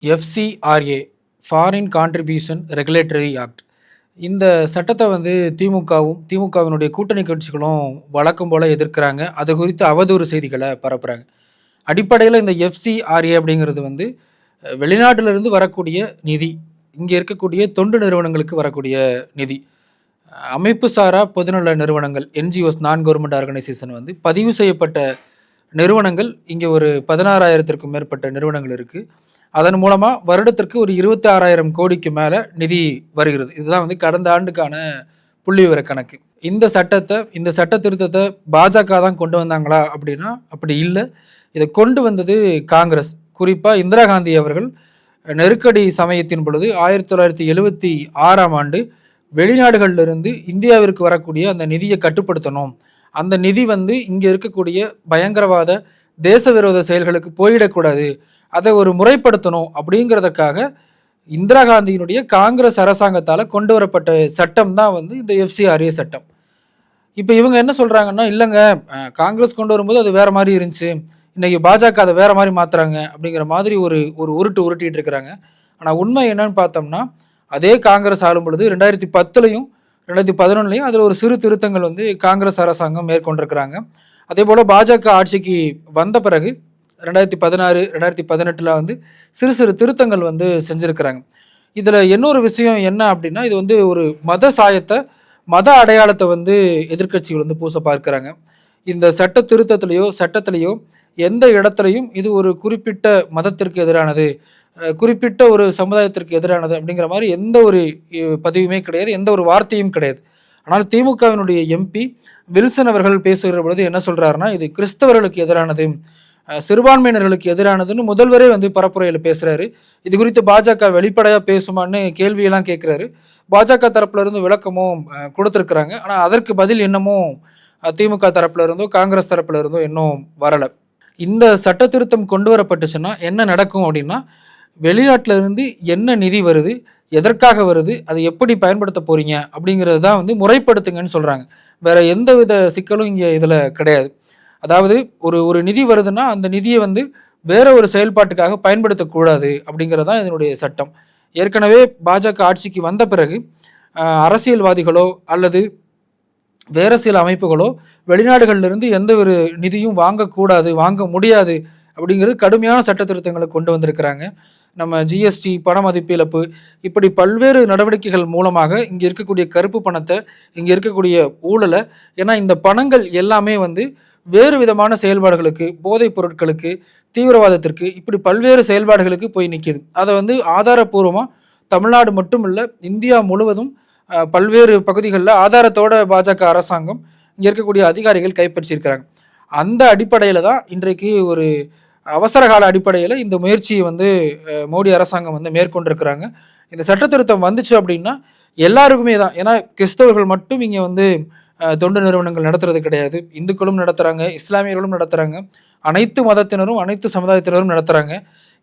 FCRA foreign contribution regulatory act. இந்த சட்டத்தை வந்து திமுகவினுடைய கூட்டணி கட்சிகளும் வழக்கம் போல் எதிர்க்கிறாங்க. அது குறித்து அவதூறு செய்திகளை பரப்புகிறாங்க. அடிப்படையில் இந்த எஃப்சிஆர்ஏ அப்படிங்கிறது வந்து வெளிநாட்டிலிருந்து வரக்கூடிய நிதி, இங்கே இருக்கக்கூடிய தொண்டு நிறுவனங்களுக்கு வரக்கூடிய நிதி. அமைப்பு சாரா பொதுநல நிறுவனங்கள், என்ஜிஓஸ், நான் கவர்மெண்ட் ஆர்கனைசேஷன் வந்து பதிவு செய்யப்பட்ட நிறுவனங்கள் இங்கே ஒரு 16,000க்கும் மேற்பட்ட நிறுவனங்கள் இருக்குது. அதன் மூலமாக வருடத்திற்கு ஒரு 26,000 கோடிக்கு மேலே நிதி வருகிறது. இதுதான் வந்து கடந்த ஆண்டுக்கான புள்ளி விவர கணக்கு. இந்த சட்ட திருத்தத்தை பாஜக தான் கொண்டு வந்தாங்களா அப்படின்னா அப்படி இல்லை. இதை கொண்டு வந்தது காங்கிரஸ். குறிப்பாக இந்திரா காந்தி அவர்கள் நெருக்கடி சமயத்தின் பொழுது 1976ஆம் ஆண்டு வெளிநாடுகளிலிருந்து இந்தியாவிற்கு வரக்கூடிய அந்த நிதியை கட்டுப்படுத்தணும், அந்த நிதி வந்து இங்கே இருக்கக்கூடிய பயங்கரவாத தேச விரோத செயல்களுக்கு போயிடக்கூடாது, அதை ஒரு முறைப்படுத்தணும் அப்படிங்கிறதுக்காக இந்திரா காந்தியினுடைய காங்கிரஸ் அரசாங்கத்தால் கொண்டு வரப்பட்ட சட்டம் தான் வந்து இந்த எஃப்சிஆர்ஏ சட்டம். இப்போ இவங்க என்ன சொல்கிறாங்கன்னா, இல்லைங்க, காங்கிரஸ் கொண்டு வரும்போது அது வேறு மாதிரி இருந்துச்சு, இன்றைக்கி பாஜக அதை வேறு மாதிரி மாற்றுறாங்க அப்படிங்கிற மாதிரி ஒரு உருட்டிகிட்டு இருக்கிறாங்க. ஆனால் உண்மை என்னன்னு பார்த்தோம்னா, அதே காங்கிரஸ் ஆளும் பொழுது 2010லையும் 2011லையும் அதில் ஒரு சிறு திருத்தங்கள் வந்து காங்கிரஸ் அரசாங்கம் மேற்கொண்டிருக்கிறாங்க. அதே போல் பாஜக ஆட்சிக்கு வந்த பிறகு 2016, 2018 வந்து சிறு திருத்தங்கள் வந்து செஞ்சுருக்கிறாங்க. இதில் இன்னொரு விஷயம் என்ன அப்படின்னா, இது வந்து ஒரு மத அடையாளத்தை வந்து எதிர்க்கட்சிகள் வந்து பூச பார்க்குறாங்க. இந்த சட்டத்திலேயோ எந்த இடத்துலையும் இது ஒரு குறிப்பிட்ட மதத்திற்கு எதிரானது, குறிப்பிட்ட ஒரு சமுதாயத்திற்கு எதிரானது அப்படிங்கிற மாதிரி எந்த ஒரு பதிவுமே கிடையாது, எந்த ஒரு வார்த்தையும் கிடையாது. ஆனால் திமுகவினுடைய எம்பி வில்சன் அவர்கள் பேசுகிற பொழுது என்ன சொல்கிறாருன்னா, இது கிறிஸ்தவர்களுக்கு எதிரானது, சிறுபான்மையினர்களுக்கு எதிரானதுன்னு முதல்வரே வந்து பரப்புரையில் பேசுகிறாரு. இது குறித்து பாஜக வெளிப்படையாக பேசுமான்னு கேள்வியெல்லாம் கேட்குறாரு. பாஜக தரப்புல இருந்து விளக்கமும் கொடுத்துருக்குறாங்க. ஆனால் அதற்கு பதில் இன்னமும் திமுக தரப்புல இருந்தோ காங்கிரஸ் தரப்புல இருந்தோ இன்னும் வரலை. இந்த சட்ட திருத்தம் கொண்டு வரப்பட்டுச்சுன்னா என்ன நடக்கும் அப்படின்னா, வெளிநாட்டில் இருந்து என்ன நிதி வருது, எதற்காக வருது, அதை எப்படி பயன்படுத்த போகிறீங்க அப்படிங்கிறது தான் வந்து முறைப்படுத்துங்கன்னு சொல்கிறாங்க. வேறு எந்த வித சிக்கலும் இங்கே இதில் கிடையாது. அதாவது ஒரு நிதி வருதுன்னா அந்த நிதியை வந்து வேற ஒரு செயல்பாட்டுக்காக பயன்படுத்தக்கூடாது அப்படிங்கிறது தான் இதனுடைய சட்டம். ஏற்கனவே பாஜக ஆட்சிக்கு வந்த பிறகு அரசியல்வாதிகளோ அல்லது வேறு சில அமைப்புகளோ வெளிநாடுகளிலிருந்து எந்த ஒரு நிதியும் வாங்க முடியாது அப்படிங்கிறது கடுமையான சட்ட திருத்தங்களை கொண்டு வந்திருக்கிறாங்க. நம்ம ஜிஎஸ்டி, பண மதிப்பு இழப்பு, இப்படி பல்வேறு நடவடிக்கைகள் மூலமாக இங்கே இருக்கக்கூடிய கருப்பு பணத்தை, இங்கே இருக்கக்கூடிய ஊழலை, ஏன்னா இந்த பணங்கள் எல்லாமே வந்து வேறு விதமான செயல்பாடுகளுக்கு, போதைப் பொருட்களுக்கு, தீவிரவாதத்திற்கு, இப்படி பல்வேறு செயல்பாடுகளுக்கு போய் நிற்கிது. அதை வந்து ஆதாரப்பூர்வமாக தமிழ்நாடு மட்டும் இல்லை, இந்தியா முழுவதும் பல்வேறு பகுதிகளில் ஆதாரத்தோட பாஜக அரசாங்கம் இங்கே இருக்கக்கூடிய அதிகாரிகள் கைப்பற்றியிருக்கிறாங்க. அந்த அடிப்படையில் தான் இன்றைக்கு ஒரு அவசர கால அடிப்படையில் இந்த முயற்சியை வந்து மோடி அரசாங்கம் வந்து மேற்கொண்டிருக்கிறாங்க. இந்த சட்ட திருத்தம் வந்துச்சு அப்படின்னா எல்லாருக்குமே தான். ஏன்னா கிறிஸ்தவர்கள் மட்டும் இங்கே வந்து தொண்டு நிறுவனங்கள் நடத்துறது கிடையாது, இந்துக்களும் நடத்துகிறாங்க, இஸ்லாமியர்களும் நடத்துகிறாங்க, அனைத்து மதத்தினரும் அனைத்து சமுதாயத்தினரும் நடத்துகிறாங்க.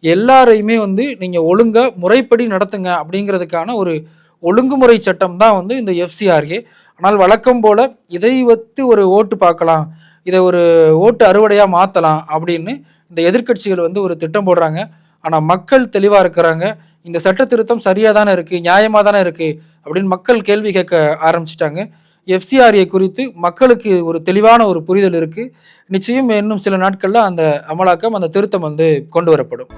எல்லாரையுமே வந்து நீங்கள் ஒழுங்காக முறைப்படி நடத்துங்க அப்படிங்கிறதுக்கான ஒரு ஒழுங்குமுறை சட்டம் தான் வந்து இந்த எஃப்சிஆர்ஏ. ஆனால் வழக்கம் போல் இதை வைத்து ஒரு ஓட்டு பார்க்கலாம், இதை ஒரு ஓட்டு அறுவடையாக மாற்றலாம் அப்படின்னு இந்த எதிர்க்கட்சிகள் வந்து ஒரு திட்டம் போடுறாங்க. ஆனால் மக்கள் தெளிவாக இருக்கிறாங்க. இந்த சட்ட திருத்தம் சரியாக தானே இருக்குது, நியாயமாக தானே இருக்குது அப்படின்னு மக்கள் கேள்வி கேட்க ஆரம்பிச்சிட்டாங்க. எஃப்சிஆர்ஏ குறித்து மக்களுக்கு ஒரு தெளிவான ஒரு புரிதல் இருக்குது. நிச்சயம் இன்னும் சில நாட்களில் அந்த அமலாக்கம், அந்த திருத்தம் வந்து கொண்டு வரப்படும்.